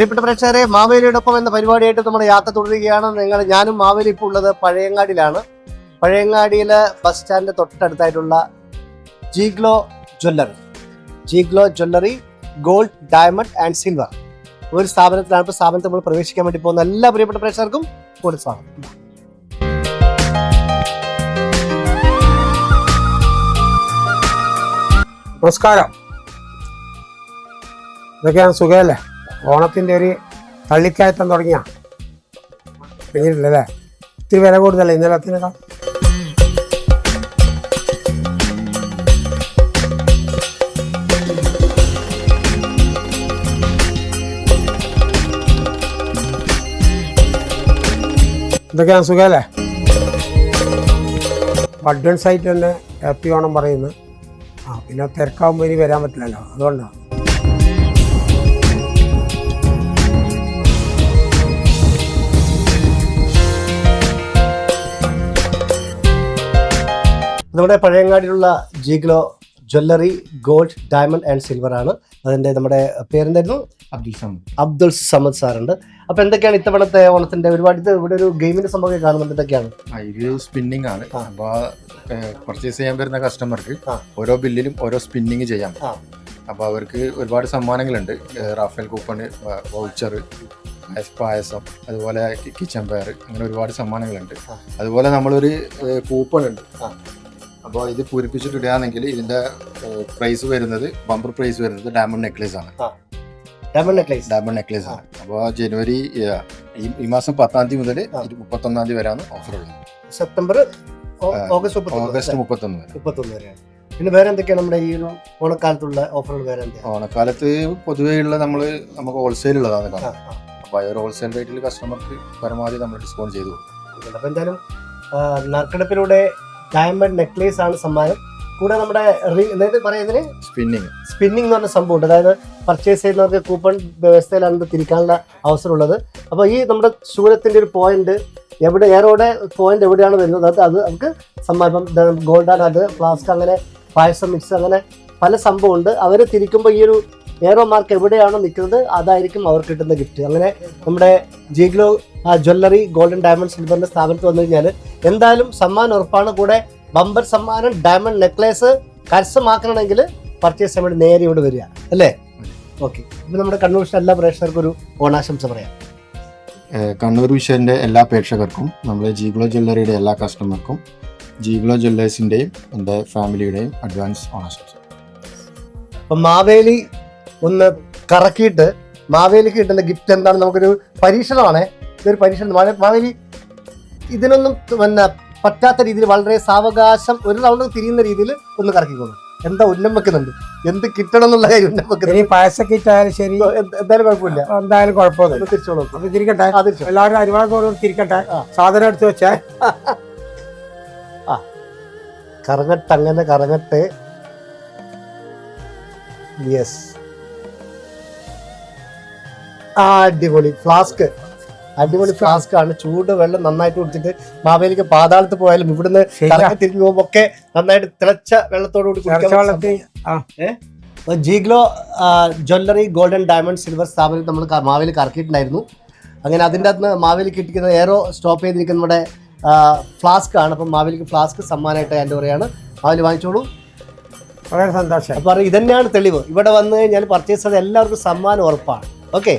പ്രിയപ്പെട്ട പ്രേക്ഷകരെ, മാവേലിയോടൊപ്പം എന്ന പരിപാടിയായിട്ട് നമ്മുടെ യാത്ര തുടരുകയാണ്. ഞാനും മാവേലി ഇപ്പോൾ ഉള്ളത് പഴയങ്ങാടിയിലാണ്. പഴയങ്ങാടിയിലെ ബസ് സ്റ്റാൻഡിന്റെ തൊട്ടടുത്തായിട്ടുള്ള Jeeglo jewellery gold, diamond and silver ഒരു സ്ഥാപനത്തിലാണ്. ഇപ്പോൾ സ്ഥാപനത്തിൽ നമ്മൾ പ്രവേശിക്കാൻ വേണ്ടി പോകുന്ന എല്ലാ പ്രിയപ്പെട്ട പ്രേക്ഷകർക്കും കൂടുതൽ സ്വാഗതം. നമസ്കാരം. ഇതൊക്കെയാണ് സുഖമല്ലേ? ഓണത്തിൻ്റെ ഒരു തള്ളിക്കയറ്റം തുടങ്ങിയ പിന്നീടില്ലല്ലേ? ഇത്തിരി വില കൂടുതലല്ലേ ഇന്നലത്തിനേക്കാൾ? ഇതൊക്കെയാണ് സുഖമല്ലേ? അഡ്വാൻസ് ആയിട്ട് തന്നെ ഹാപ്പി ഓണം പറയുന്നു. പിന്നെ തിരക്കാവുമ്പോൾ ഇനി വരാൻ പറ്റില്ലല്ലോ, അതുകൊണ്ടാണ്. നമ്മുടെ പഴയങ്ങാടിയിലുള്ള Jeeglo jewellery gold, diamond and silver ആണ്. അതിന്റെ നമ്മുടെ പേരെന്തായിരുന്നു? അബ്ദുൾ സമദ് സാറുണ്ട്. അപ്പൊ എന്തൊക്കെയാണ് ഇത്തവണത്തെ ഓണത്തിന്റെ ഒരുപാട്? ഇവിടെ ഒരു ഗെയിമിന്റെ സംഭവം കാണുന്നുണ്ട്. എന്തൊക്കെയാണ്? ഇത് സ്പിന്നിങ് ആണ്. അപ്പൊ പർച്ചേസ് ചെയ്യാൻ വരുന്ന കസ്റ്റമർക്ക് ഓരോ ബില്ലിലും ഓരോ സ്പിന്നിങ് ചെയ്യാം. അപ്പൊ അവർക്ക് ഒരുപാട് സമ്മാനങ്ങളുണ്ട്. റാഫേൽ കൂപ്പൺ, വൗച്ചർ, പായസം, അതുപോലെ കിച്ചൺ വെയർ, അങ്ങനെ ഒരുപാട് സമ്മാനങ്ങളുണ്ട്. അതുപോലെ നമ്മളൊരു കൂപ്പൺ ഉണ്ട്. അപ്പോൾ ഇത് പൂരിപ്പിച്ചിട്ടിടുകയാണെങ്കിൽ ഇതിന്റെ പ്രൈസ് വരുന്നത്, ബമ്പർ പ്രൈസ് വരുന്നത് ഡയമണ്ട് നെക്ലേസ് ആണ്. ഡയമണ്ട് നെക്ലേസ് ആണ്. അപ്പോൾ ജനുവരി ഈ മാസം 10-ാം തീയതി മുതൽ 31-ാം തീയതി വരെയാണ് ഓഫർ ഉള്ളത്. സെപ്റ്റംബർ ഓഗസ്റ്റ് 31 വരെയാണ്. പിന്നെ വേറെ എന്തൊക്കെയാണ് നമ്മുടെ ഈ ഓണക്കാലത്തുള്ള ഓഫറുകൾ? വേറെ എന്താ? ഓണക്കാലത്ത് പൊതുവേ ഉള്ള നമുക്ക് ഹോൾസെയിൽ ഉള്ളതാണ് കാണാം. അപ്പോൾ ആ ഒരു ഹോൾസെയിൽ റേറ്റിൽ കസ്റ്റമർക്ക് പരമാവധി നമ്മൾ ഡിസ്കൗണ്ട് ചെയ്തു കൊടുക്കും. അപ്പോൾ എന്തായാലും നറുക്കെടുപ്പിലൂടെ ഡയമണ്ട് നെക്ലേസ് ആണ് സമ്മാനം. കൂടെ നമ്മുടെ പറയുന്നതിന് സ്പിന്നിങ് എന്ന് പറഞ്ഞ സംഭവം ഉണ്ട്. അതായത് പർച്ചേസ് ചെയ്യുന്നവർക്ക് കൂപ്പൺ വ്യവസ്ഥയിലാണ് തിരിക്കാനുള്ള അവസരമുള്ളത്. അപ്പോൾ ഈ നമ്മുടെ ശൂലത്തിന്റെ ഒരു പോയിന്റ് ഏറോടെ പോയിന്റ് എവിടെയാണ് വരുന്നത് അത് നമുക്ക് സമ്മാനം. ഗോൾഡാണ്, അത് ഫ്ലാസ്ക്, അങ്ങനെ പായസം മിക്സ്, അങ്ങനെ പല സംഭവമുണ്ട്. അവർ തിരിക്കുമ്പോൾ ഈ ഒരു ഏറോ മാർക്ക് എവിടെയാണോ നിൽക്കുന്നത് അതായിരിക്കും അവർക്ക് കിട്ടുന്ന ഗിഫ്റ്റ്. അങ്ങനെ നമ്മുടെ ജീഗ്ലോ ജ്വല്ലറി ഗോൾഡൻ, ഡയമണ്ട്, സിൽവറിന്റെ സ്ഥാപനത്തിൽ വന്നു കഴിഞ്ഞാൽ എന്തായാലും സമ്മാനം ഉറപ്പാണ്. കൂടെ ബമ്പർ സമ്മാനം ഡയമണ്ട് നെക്ലേസ് കരസ്ഥമാക്കണമെങ്കിൽ പർച്ചേസ് ചെയ്യാൻ വേണ്ടി നേരെ ഇവിടെ വരിക അല്ലേ? ഓക്കെ. ഇപ്പം നമ്മുടെ കണ്ണൂർ വിഷൻ എല്ലാ പ്രേക്ഷകർക്കും ഒരു ഓണാശംസ പറയാം. കണ്ണൂർ വിഷന്റെ എല്ലാ പ്രേക്ഷകർക്കും, നമ്മുടെ ജീഗ്ലോ ജ്വല്ലറിയുടെ എല്ലാ കസ്റ്റമർക്കും, ജീഗ്ലോ ജ്വല്ലേഴ്സിന്റെയും എൻ്റെ ഫാമിലിയുടെയും അഡ്വാൻസ് ഓണാശംസ. അപ്പം മാവേലി ഒന്ന് കറക്കിയിട്ട് മാവേലിക്ക് കിട്ടുന്ന ഗിഫ്റ്റ് എന്താണ്? നമുക്കൊരു പരീക്ഷണമാണ്. ഇതൊരു പരീക്ഷണം. മാവേലി ഇതിനൊന്നും പിന്നെ പറ്റാത്ത രീതിയിൽ വളരെ സാവകാശം ഒരു റൗണ്ട് തിരിയുന്ന രീതിയിൽ ഒന്ന് കറക്കിക്കോളും. എന്താ ഉന്നം വെക്കുന്നുണ്ട്? എന്ത് കിട്ടണം എന്നുള്ള കാര്യം ഉന്നം വെക്കുന്നത്. പായസം കിട്ടായാലും ശരി, എന്തായാലും കുഴപ്പമില്ല. എന്തായാലും കുഴപ്പമില്ല. തിരിച്ചോളൂ. അപ്പൊ തിരിക്കട്ടെ, എല്ലാവരും അരിവാളത്തോടും തിരിക്കട്ടെ. സാധനം എടുത്ത് വെച്ചേ. കറങ്ങട്ടെ, അങ്ങനെ കറങ്ങട്ടെ. യെസ്, അടിപൊളി ഫ്ലാസ്ക്. അടിപൊളി ഫ്ലാസ്ക് ആണ്. ചൂട് വെള്ളം നന്നായിട്ട് കുടിച്ചിട്ട് മാവേലിക്ക് പാതാളത്ത് പോയാലും ഇവിടുന്ന് തിരിഞ്ഞു പോകുമ്പോ ഒക്കെ നന്നായിട്ട് തിളച്ച വെള്ളത്തോടുകൂടി ജീഗ്ലോ ജ്വല്ലറി ഗോൾഡൻ, ഡയമണ്ട്, സിൽവർ സ്ഥാപനത്തിൽ നമ്മൾ മാവേലി കറക്കിയിട്ടുണ്ടായിരുന്നു. അങ്ങനെ അതിൻ്റെ അകത്ത് മാവേലി കിട്ടിക്കുന്ന ഏറോ സ്റ്റോപ്പ് ചെയ്തിരിക്കുന്ന നമ്മുടെ ഫ്ലാസ്ക് ആണ്. അപ്പം മാവേലിക്ക് ഫ്ലാസ്ക് സമ്മാനമായിട്ട് എൻ്റെ പറയാണ്. മാവേലി വാങ്ങിച്ചോളൂ. വളരെ സന്തോഷം. അപ്പോൾ ഇതന്നെയാണ് തെളിവ്. ഇവിടെ വന്ന് കഴിഞ്ഞാൽ പർച്ചേസ് ചെയ്ത് എല്ലാവർക്കും സമ്മാനം ഉറപ്പാണ്. ഓക്കെ.